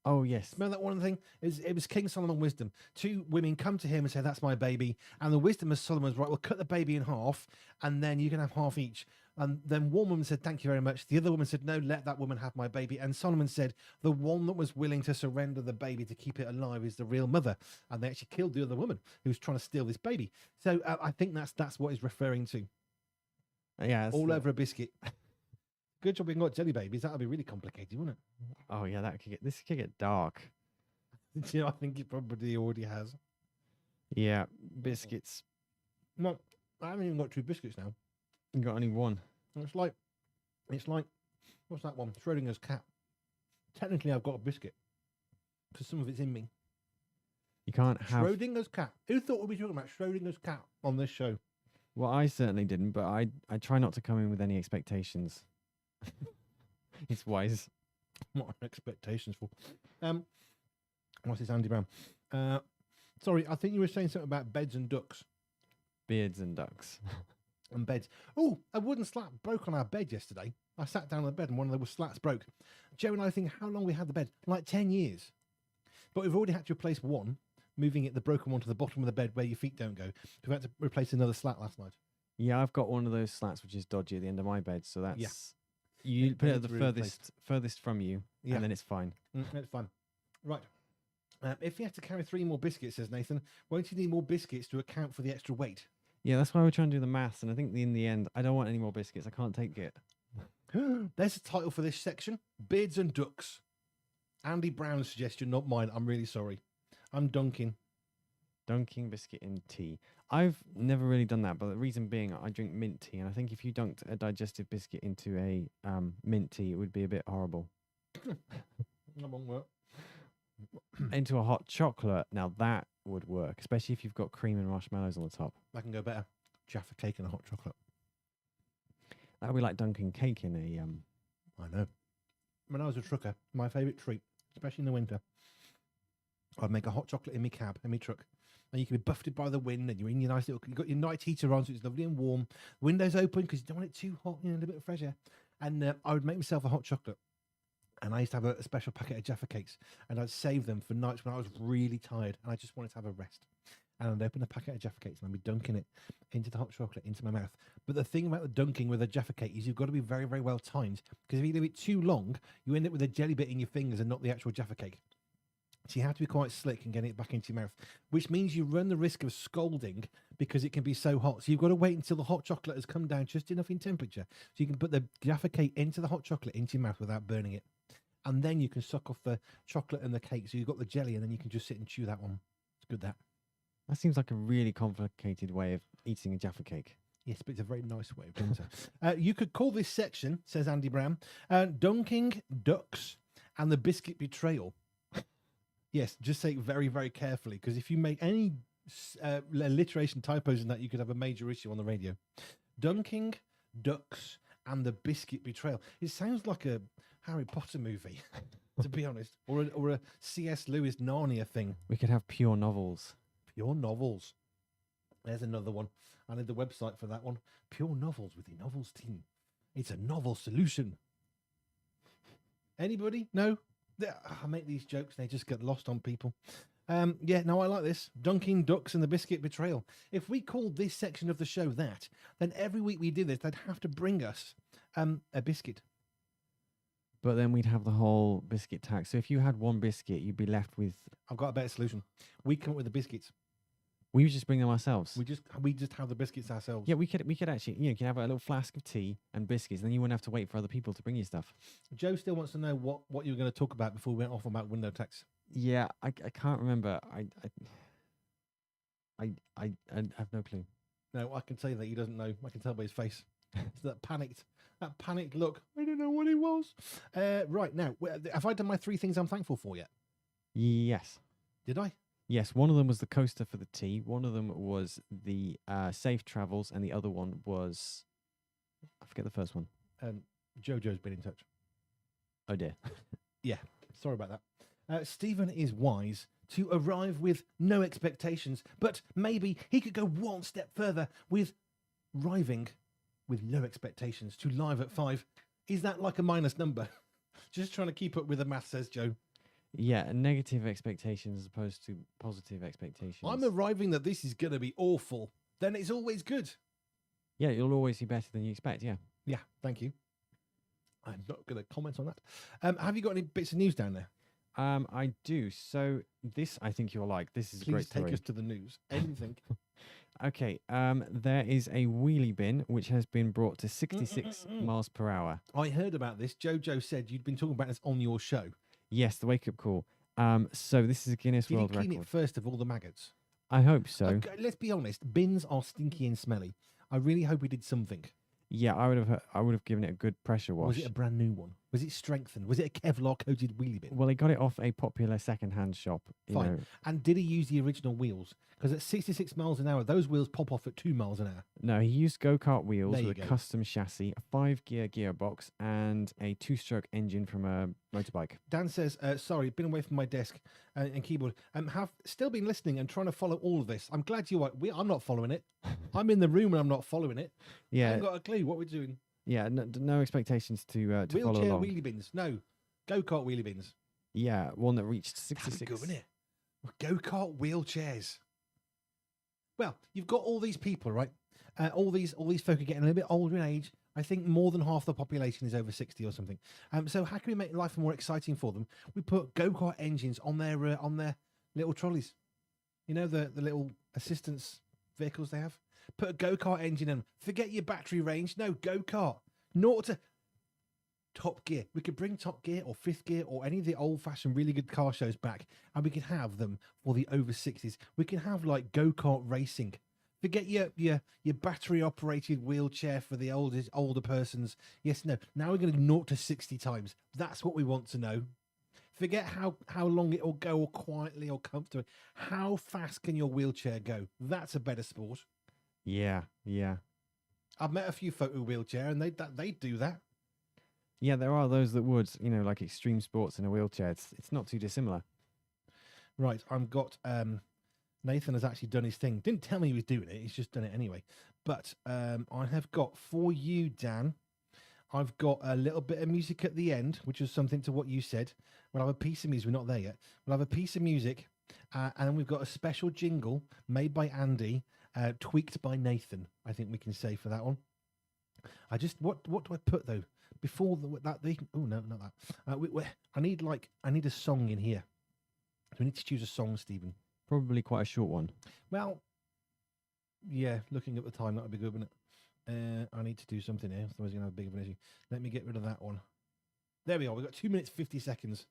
Oh, yes. Remember that one thing? It was King Solomon wisdom. Two women come to him and say, that's my baby. And the wisdom of Solomon was, right, we'll cut the baby in half, and then you can have half each. And then one woman said, thank you very much. The other woman said, no, let that woman have my baby. And Solomon said, the one that was willing to surrender the baby to keep it alive is the real mother. And they actually killed the other woman who was trying to steal this baby. So I think that's what he's referring to. Yeah. All over a biscuit. Good job we got jelly babies. That would be really complicated, wouldn't it? Oh, yeah, this could get dark. You know, I think it probably already has. Yeah, biscuits. No, I haven't even got two biscuits now. You got only one. It's like, what's that one? Schrodinger's cat. Technically, I've got a biscuit because some of it's in me. You can't have Schrodinger's cat. Who thought we'd be talking about Schrodinger's cat on this show? Well, I certainly didn't, but I try not to come in with any expectations. It's wise. What are expectations for? What's this, Andy Brown? Sorry, I think you were saying something about beds and ducks. Beards and ducks. And beds. Oh, a wooden slat broke on our bed yesterday. I sat down on the bed and one of the slats broke. Joe and I think how long we had the bed? Like 10 years. But we've already had to replace one, moving the broken one to the bottom of the bed where your feet don't go. We had to replace another slat last night. Yeah, I've got one of those slats which is dodgy at the end of my bed, so that's... Yeah. You put it at the really furthest from you, and then it's fine. It's fine. Right. If you have to carry 3 more biscuits, says Nathan, won't you need more biscuits to account for the extra weight? Yeah, that's why we're trying to do the maths, and I think in the end, I don't want any more biscuits. I can't take it. There's a title for this section. Beards and Ducks. Andy Brown's suggestion, not mine. I'm really sorry. I'm dunking. Dunking biscuit in tea. I've never really done that, but the reason being I drink mint tea, and I think if you dunked a digestive biscuit into a mint tea, it would be a bit horrible. That won't work. Into a hot chocolate, now that would work, especially if you've got cream and marshmallows on the top. That can go better. Jaffa cake and a hot chocolate. That would be like dunking cake in a... I know. When I was a trucker, my favourite treat, especially in the winter, I'd make a hot chocolate in my cab, in my truck. And you can be buffeted by the wind, and you're in your nice little... You've got your night heater on, so it's lovely and warm. Windows open, because you don't want it too hot, a little bit of fresh air. And I would make myself a hot chocolate. And I used to have a special packet of Jaffa cakes, and I'd save them for nights when I was really tired, and I just wanted to have a rest. And I'd open a packet of Jaffa cakes, and I'd be dunking it into the hot chocolate, into my mouth. But the thing about the dunking with a Jaffa cake is you've got to be very, very well timed, because if you leave it too long, you end up with a jelly bit in your fingers and not the actual Jaffa cake. So you have to be quite slick and getting it back into your mouth, which means you run the risk of scalding because it can be so hot. So you've got to wait until the hot chocolate has come down just enough in temperature so you can put the Jaffa cake into the hot chocolate into your mouth without burning it. And then you can suck off the chocolate and the cake. So you've got the jelly and then you can just sit and chew that one. It's good, that. That seems like a really complicated way of eating a Jaffa cake. Yes, but it's a very nice way of doing so. You could call this section, says Andy Brown, Dunking, Ducks, and the Biscuit Betrayal. Yes, just say it very, very carefully, because if you make any alliteration typos in that, you could have a major issue on the radio. Dunking, Ducks, and the Biscuit Betrayal. It sounds like a Harry Potter movie, to be honest, or a C.S. Lewis Narnia thing. We could have pure novels. Pure novels. There's another one. I need the website for that one. Pure novels with the novels team. It's a novel solution. Anybody? No? I make these jokes and they just get lost on people. Yeah, no, I like this. Dunking, Ducks, and the Biscuit Betrayal. If we called this section of the show that, then every week we did this, they'd have to bring us a biscuit. But then we'd have the whole biscuit tax. So if you had one biscuit, you'd be left with... I've got a better solution. We come up with the biscuits. We would just bring them ourselves. We just have the biscuits ourselves. Yeah, we could actually, you can have a little flask of tea and biscuits, and then you wouldn't have to wait for other people to bring you stuff. Joe still wants to know what you were going to talk about before we went off about window tax. Yeah, I can't remember. I have no clue. No, I can tell you that he doesn't know. I can tell by his face. It's that panicked look. I don't know what it was. Right now, have I done my 3 things I'm thankful for yet? Yes. Did I? Yes, one of them was the coaster for the tea. One of them was the safe travels, and the other one was, I forget the first one. Jojo's been in touch. Oh dear. Yeah, sorry about that. Stephen is wise to arrive with no expectations, but maybe he could go one step further with arriving with low expectations to live at 5. Is that like a minus number? Just trying to keep up with the math, says Joe. Yeah, negative expectations as opposed to positive expectations. I'm arriving that this is going to be awful. Then it's always good. Yeah, you'll always be better than you expect, yeah. Yeah, thank you. I'm not going to comment on that. Have you got any bits of news down there? I do. So this, I think you'll like. This is a great Please story. take us to the news. Anything. Okay, there is a wheelie bin which has been brought to 66 miles per hour. I heard about this. Jojo said you'd been talking about this on your show. Yes, the wake-up call. So this is a Guinness Did World he clean Record. it first of all the maggots? I hope so. Okay, let's be honest. Bins are stinky and smelly. I really hope he did something. Yeah, I would have given it a good pressure wash. Was it a brand new one? Was it strengthened? Was it a Kevlar coated wheelie bin? Well, he got it off a popular second-hand shop. Fine. Know. And did he use the original wheels? Because at 66 miles an hour, those wheels pop off at 2 miles an hour. No, he used go-kart wheels There with you a go. custom chassis, a 5-gear gearbox, and a 2-stroke engine from a motorbike. Dan says, sorry, been away from my desk and keyboard. Have still been listening and trying to follow all of this. I'm glad you are. I'm not following it. I'm in the room and I'm not following it. I Yeah, haven't got a clue what we're doing. yeah, no expectations to follow Wheelchair along. wheelie bins. No. Go-kart wheelie bins. Yeah, one that reached That'd be 66. good, wouldn't it? Go-kart wheelchairs. Well, you've got all these people, right? All these folk are getting a little bit older in age. I think more than half the population is over 60 or something. So how can we make life more exciting for them? We put go-kart engines on their little trolleys. You know, the little assistance vehicles they have? Put a go-kart engine in them. Forget your battery range. No, go-kart. Not to Top Gear. We could bring Top Gear or Fifth Gear or any of the old-fashioned really good car shows back, and we could have them for the over 60s. We can have like go-kart racing. Forget your battery-operated wheelchair for the older persons. Yes, no. Now we're going to 0 to 60 times. That's what we want to know. Forget how long it will go, or quietly, or comfortably. How fast can your wheelchair go? That's a better sport. Yeah. I've met a few folk with wheelchair, and they do that. Yeah, there are those that would, like extreme sports in a wheelchair. It's not too dissimilar. Right, I've got Nathan has actually done his thing. Didn't tell me he was doing it. He's just done it anyway. But I have got for you, Dan. I've got a little bit of music at the end, which is something to what you said. We'll have a piece of music. We're not there yet. We'll have a piece of music, and then we've got a special jingle made by Andy, tweaked by Nathan. I think we can say for that one. I just what do I put though before that? Oh no, not that. I need a song in here. So we need to choose a song, Stephen. Probably quite a short one. Well, yeah. Looking at the time, that would be good, wouldn't it? I need to do something here, otherwise we're going to have a big of an issue. Let me get rid of that one. There we are. We've got 2 minutes, 50 seconds.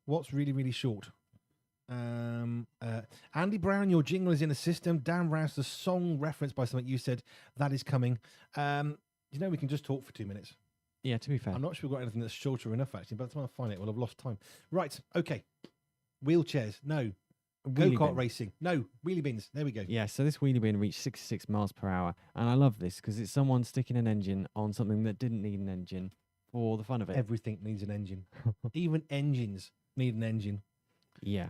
What's really, really short? Andy Brown, your jingle is in the system. Dan Rouse, the song referenced by something you said, that is coming. We can just talk for 2 minutes. Yeah, to be fair. I'm not sure we've got anything that's shorter enough, actually. By the time I find it, we'll have lost time. Right, okay. Wheelchairs, no. Go-kart racing, no. Wheelie bins, there we go. Yeah, so this wheelie bin reached 66 miles per hour. And I love this because it's someone sticking an engine on something that didn't need an engine for the fun of it. Everything needs an engine. Even engines need an engine. Yeah.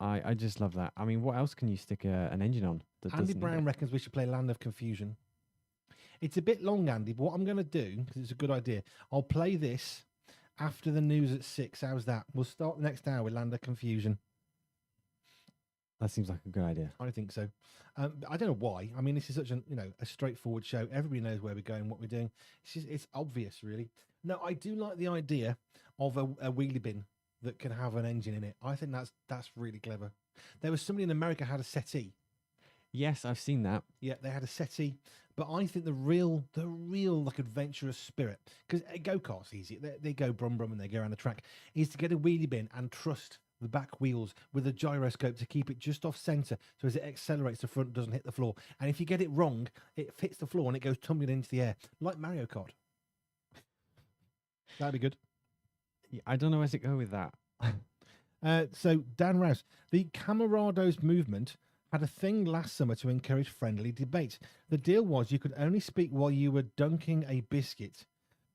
I just love that. I mean, what else can you stick an engine on? Andy Brown reckons we should play Land of Confusion. It's a bit long, Andy, but what I'm going to do, because it's a good idea, I'll play this after the news at 6. How's that? We'll start the next hour with Land of Confusion. That seems like a good idea. I think so. I don't know why. I mean, this is such a straightforward show. Everybody knows where we're going, what we're doing. It's obvious, really. No, I do like the idea of a wheelie bin that can have an engine in it. I think that's really clever. There was somebody in America had a settee. Yes, I've seen that. Yeah, they had a settee, but I think the real like adventurous spirit, because go karts easy, they go brum brum and they go around the track, is to get a wheelie bin and trust the back wheels with a gyroscope to keep it just off center, so as it accelerates, the front doesn't hit the floor. And if you get it wrong, it hits the floor and it goes tumbling into the air like Mario Kart. That'd be good. Yeah, I don't know where to go with that. So Dan Rouse, the Camarados movement had a thing last summer to encourage friendly debate. The deal was you could only speak while you were dunking a biscuit.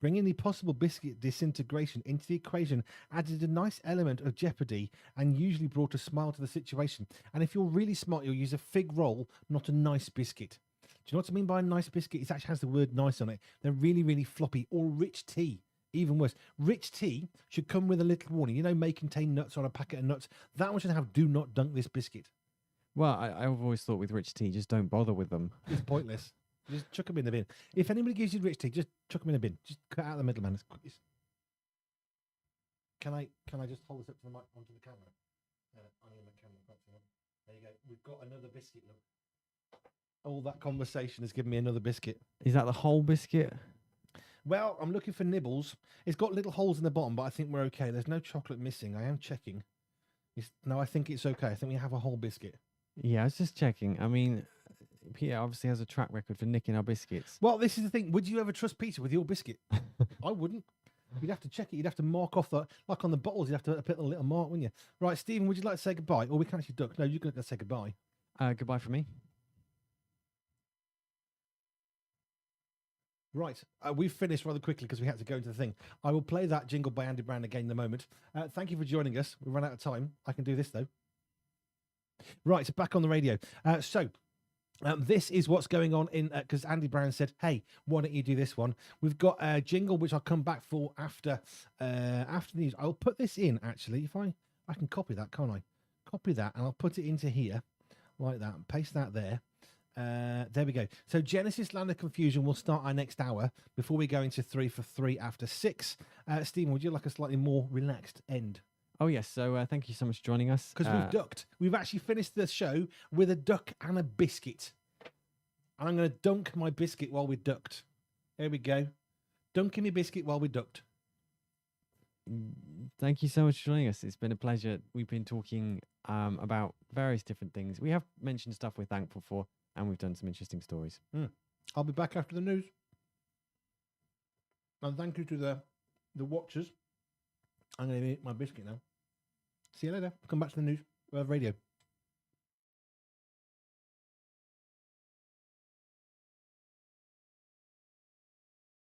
Bringing the possible biscuit disintegration into the equation added a nice element of jeopardy and usually brought a smile to the situation. And if you're really smart, you'll use a fig roll, not a nice biscuit. Do you know what I mean by a nice biscuit? It actually has the word nice on it. They're really, really floppy. Or rich tea. Even worse. Rich tea should come with a little warning. You know, may contain nuts on a packet of nuts. That one should have do not dunk this biscuit. Well, I've always thought with rich tea, just don't bother with them. It's pointless. Just chuck them in the bin. If anybody gives you rich tea, just chuck them in a bin. Just cut out the middleman. Can I just hold this up to the mic onto the camera? I need my camera. There you go. We've got another biscuit. Look. All that conversation has given me another biscuit. Is that the whole biscuit? Well, I'm looking for nibbles. It's got little holes in the bottom, but I think we're okay. There's no chocolate missing. I am checking. No, I think it's okay. I think we have a whole biscuit. Yeah, I was just checking. I mean, Peter obviously has a track record for nicking our biscuits. Well, this is the thing. Would you ever trust Peter with your biscuit? I wouldn't. You'd have to check it. You'd have to mark off like on the bottles, you'd have to put a little mark, wouldn't you? Right, Stephen, would you like to say goodbye? Or we can actually duck. No, you're going to say goodbye. Goodbye from me. Right, we've finished rather quickly because we had to go into the thing. I will play that jingle by Andy Brown again in a moment. Thank you for joining us. We've run out of time. I can do this, though. Right, back on the radio. This is what's going on in because Andy Brown said, "Hey, why don't you do this one?" We've got a jingle which I'll come back for after the news. I'll put this in actually. If I can copy that, can't I? Copy that and I'll put it into here like that and paste that there. There we go. So Genesis Land of Confusion will start our next hour before we go into 3 for 3 after 6. Stephen, would you like a slightly more relaxed end? Oh, yes. So thank you so much for joining us. Because we've ducked. We've actually finished the show with a duck and a biscuit. And I'm going to dunk my biscuit while we ducked. There we go. Dunking my biscuit while we ducked. Thank you so much for joining us. It's been a pleasure. We've been talking about various different things. We have mentioned stuff we're thankful for, and we've done some interesting stories. I'll be back after the news. And thank you to the watchers. I'm going to eat my biscuit now. See you later. Come back to the news. We have radio.